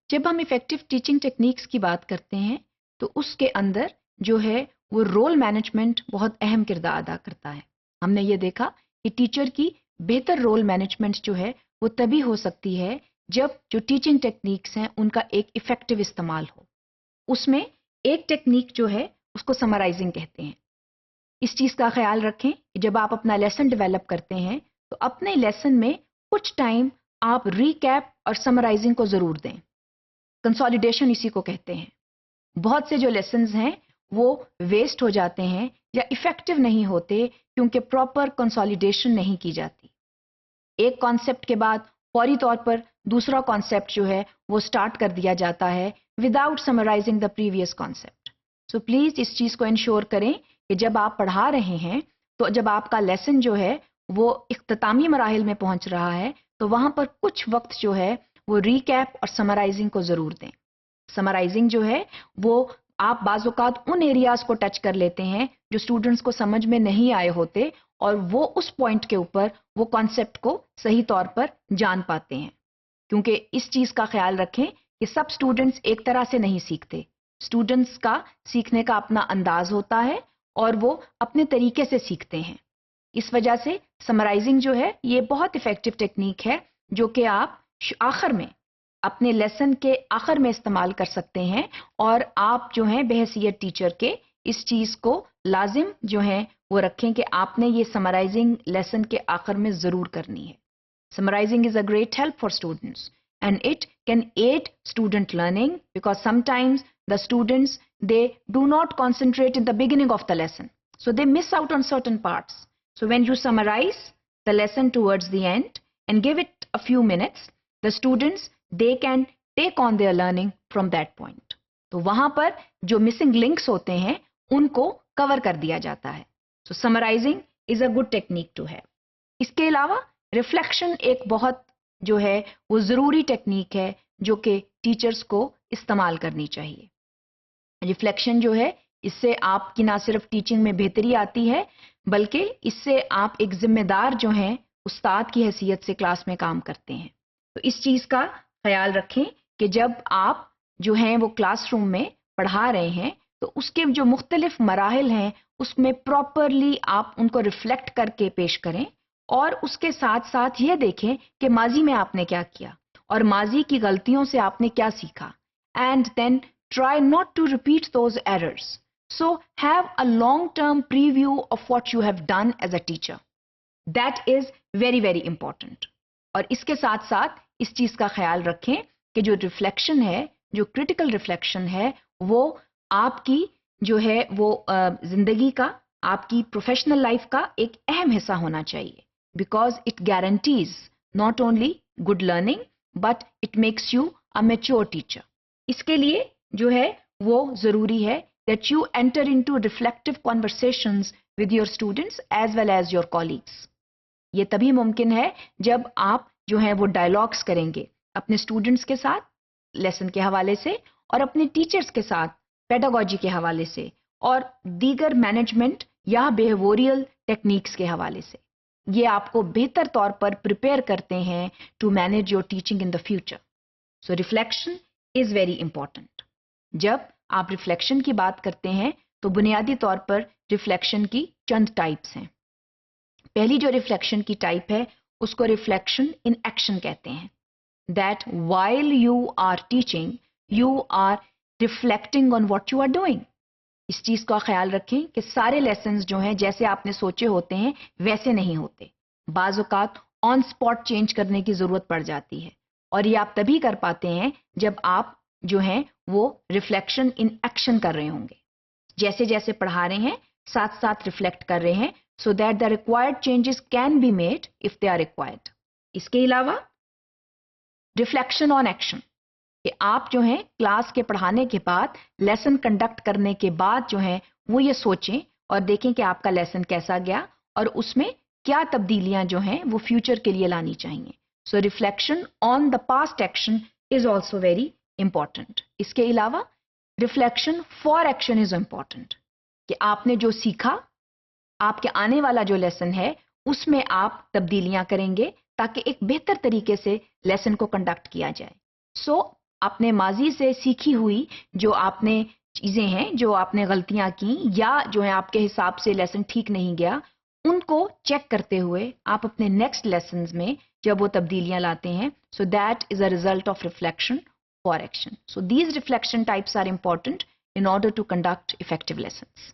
جب ہم effective teaching techniques کی بات کرتے ہیں تو اس کے اندر جو ہے وہ رول مینجمنٹ بہت اہم کردار ادا کرتا ہے. ہم نے یہ دیکھا کہ ٹیچر کی بہتر رول مینجمنٹ جو ہے وہ تبھی ہو سکتی ہے جب جو ٹیچنگ ٹیکنیکس ہیں ان کا ایک افیکٹو استعمال ہو. اس میں ایک ٹیکنیک جو ہے اس کو سمرائزنگ کہتے ہیں. اس چیز کا خیال رکھیں کہ جب آپ اپنا لیسن ڈیولپ کرتے ہیں تو اپنے لیسن میں کچھ ٹائم آپ ریکیپ اور سمرائزنگ کو ضرور دیں. کنسالیڈیشن اسی کو کہتے ہیں. بہت سے جو لیسنز ہیں وہ ویسٹ ہو جاتے ہیں یا افیکٹو نہیں ہوتے کیونکہ پراپر کنسالیڈیشن نہیں کی جاتی. ایک کانسیپٹ کے بعد فوری طور پر دوسرا کانسیپٹ جو ہے وہ سٹارٹ کر دیا جاتا ہے without summarising the previous concept. So please اس چیز کو انشور کریں کہ جب آپ پڑھا رہے ہیں تو جب آپ کا لیسن جو ہے وہ اختتامی مراحل میں پہنچ رہا ہے تو وہاں پر کچھ وقت جو ہے وہ ریکیپ اور سمرائزنگ کو ضرور دیں. سمرائزنگ جو ہے وہ آپ بعض اوقات ان ایریاز کو ٹچ کر لیتے ہیں جو اسٹوڈنٹس کو سمجھ میں نہیں آئے ہوتے اور وہ اس پوائنٹ کے اوپر وہ کانسیپٹ کو صحیح طور پر جان پاتے ہیں. کیونکہ اس چیز کا خیال رکھیں کہ سب اسٹوڈنٹس ایک طرح سے نہیں سیکھتے. اسٹوڈنٹس کا سیکھنے کا اپنا انداز ہوتا ہے اور وہ اپنے طریقے سے سیکھتے ہیں. اس وجہ سے سمرائزنگ جو ہے یہ بہت افیکٹو ٹیکنیک ہے جو کہ آپ آخر میں اپنے لیسن کے آخر میں استعمال کر سکتے ہیں اور آپ جو ہیں بحیثیت ٹیچر کے اس چیز کو لازم جو ہیں وہ رکھیں کہ آپ نے یہ سمرائزنگ لیسن کے آخر میں ضرور کرنی ہے. Summarising is a great help for students and it can aid student learning because sometimes the students they do not concentrate in the beginning of the lesson, so they miss out on certain parts. So when you summarize the lesson towards the end and give it a few minutes, the students they can take on their learning from that point. تو وہاں پر جو missing links ہوتے ہیں ان کو کور کر دیا جاتا ہے. So summarizing is a good technique to have. اس کے علاوہ ریفلیکشن ایک بہت جو ہے وہ ضروری ٹیکنیک ہے جو کہ ٹیچرز کو استعمال کرنی چاہیے. ریفلیکشن جو ہے اس سے آپ کی نہ صرف ٹیچنگ میں بہتری آتی ہے بلکہ اس سے آپ ایک ذمہ دار جو ہیں استاد کی حیثیت سے کلاس میں کام کرتے ہیں. تو اس چیز کا خیال رکھیں کہ جب آپ جو ہیں وہ کلاس روم میں پڑھا رہے ہیں تو اس کے جو مختلف مراحل ہیں اس میں پراپرلی آپ ان کو ریفلیکٹ کر کے پیش کریں اور اس کے ساتھ ساتھ یہ دیکھیں کہ ماضی میں آپ نے کیا کیا اور ماضی کی غلطیوں سے آپ نے کیا سیکھا. And then try not to repeat those errors. So have a long-term preview of what you have done as a teacher. That is very, very important. اور اس کے ساتھ ساتھ اس چیز کا خیال رکھیں کہ جو ریفلیکشن ہے جو کریٹیکل ریفلیکشن ہے وہ آپ کی جو ہے وہ زندگی کا آپ کی پروفیشنل لائف کا ایک اہم حصہ ہونا چاہیے because it guarantees not only good learning but it makes you a mature teacher. اس کے لیے جو ہے وہ ضروری ہے that you enter into reflective conversations with your students as well as your colleagues. یہ تبھی ممکن ہے جب آپ جو ہیں وہ ڈائلاگس کریں گے اپنے اسٹوڈنٹس کے ساتھ لیسن کے حوالے سے اور اپنے ٹیچرس کے ساتھ پیڈاگوجی کے حوالے سے اور دیگر مینجمنٹ یا بیہیویئرل ٹیکنیکس کے حوالے سے. یہ آپ کو بہتر طور پر پریپیئر کرتے ہیں to manage your teaching in the future. So reflection is very important. جب آپ ریفلیکشن کی بات کرتے ہیں تو بنیادی طور پر ریفلیکشن کی چند ٹائپس ہیں. پہلی جو ریفلیکشن کی ٹائپ ہے اس کو ریفلیکشن ان ایکشن کہتے ہیں. That while you are teaching you are reflecting on what you are doing. اس چیز کا خیال رکھیں کہ سارے لیسنز جو ہیں جیسے آپ نے سوچے ہوتے ہیں ویسے نہیں ہوتے. بعض اوقات آن اسپاٹ چینج کرنے کی ضرورت پڑ جاتی ہے اور یہ آپ تبھی کر پاتے ہیں جب آپ جو ہیں وہ ریفلیکشن ان ایکشن کر رہے ہوں گے. جیسے جیسے پڑھا رہے ہیں ساتھ ساتھ ریفلیکٹ کر رہے ہیں so that the required changes can be made if they are required. اس کے علاوہ ریفلیکشن آن ایکشن کہ آپ جو ہیں کلاس کے پڑھانے کے بعد لیسن کنڈکٹ کرنے کے بعد جو ہیں وہ یہ سوچیں اور دیکھیں کہ آپ کا لیسن کیسا گیا اور اس میں کیا تبدیلیاں جو ہیں وہ فیوچر کے لیے لانی چاہیے. So reflection on the past action is also very important. اس کے علاوہ reflection for action is important کہ آپ نے جو سیکھا آپ کے آنے والا جو لیسن ہے اس میں آپ تبدیلیاں کریں گے تاکہ ایک بہتر طریقے سے لیسن کو کنڈکٹ کیا جائے. سو آپ نے ماضی سے سیکھی ہوئی جو آپ نے چیزیں ہیں، جو آپ نے غلطیاں کی یا جو ہے آپ کے حساب سے لیسن ٹھیک نہیں گیا، ان کو چیک کرتے ہوئے آپ اپنے نیکسٹ لیسنز میں جب وہ تبدیلیاں لاتے ہیں، so that is a result of reflection for action. So these reflection types are important in order to conduct effective lessons.